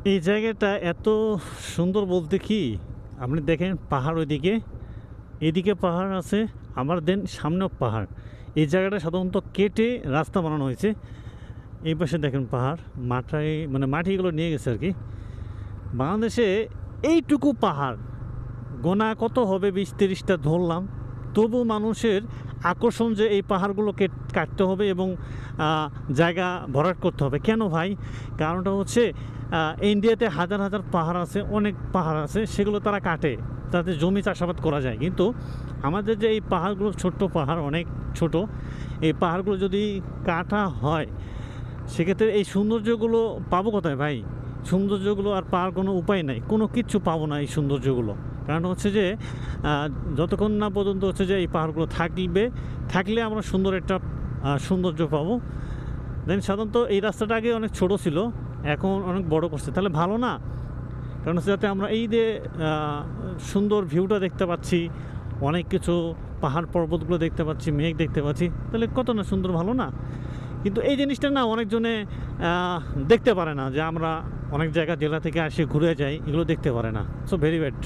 এই জায়গাটা এত সুন্দর বলতে কি, আপনি দেখেন পাহাড় ওইদিকে, এদিকে পাহাড় আছে, আমার দেন সামনেও পাহাড়। এই জায়গাটা সাধারণত কেটে রাস্তা বানানো হয়েছে। এই পাশে দেখেন পাহাড়, মাথায় মানে মাটিগুলো নিয়ে গেছে আর কি। বাংলাদেশে এইটুকু পাহাড় গোনা কত হবে, 20-30টা ধরলাম, তবু মানুষের আকর্ষণ যে এই পাহাড়গুলো কাটতে হবে এবং জায়গা ভরাট করতে হবে। কেন ভাই? কারণটা হচ্ছে ইন্ডিয়াতে হাজার হাজার পাহাড় আছে, অনেক পাহাড় আছে, সেগুলো তারা কাটে, তাতে জমি চাষাবাদ করা যায়। কিন্তু আমাদের যে এই পাহাড়গুলো, ছোট্ট পাহাড়, অনেক ছোট, এই পাহাড়গুলো যদি কাটা হয় সেক্ষেত্রে এই সৌন্দর্যগুলো পাবো কোথায় ভাই? সৌন্দর্যগুলো আর পাওয়ার কোনো উপায় নাই, কোনো কিচ্ছু পাবো না এই সৌন্দর্যগুলো। কারণ হচ্ছে যে যতক্ষণ না পর্যন্ত হচ্ছে যে এই পাহাড়গুলো থাকলে আমরা সুন্দর একটা সৌন্দর্য পাবো। দেন সাধারণত এই রাস্তাটা আগে অনেক ছোট ছিল, এখন অনেক বড় করছে, তাহলে ভালো না? কারণ হচ্ছে যাতে আমরা এই যে সুন্দর ভিউটা দেখতে পাচ্ছি, অনেক কিছু পাহাড় পর্বতগুলো দেখতে পাচ্ছি, মেঘ দেখতে পাচ্ছি, তাহলে কত না সুন্দর, ভালো না? কিন্তু এই জিনিসটা না অনেকজনে দেখতে পারে না, যে আমরা অনেক জায়গা জেলা থেকে আসে ঘুরে যাই, এগুলো দেখতে পারে না। So very bad.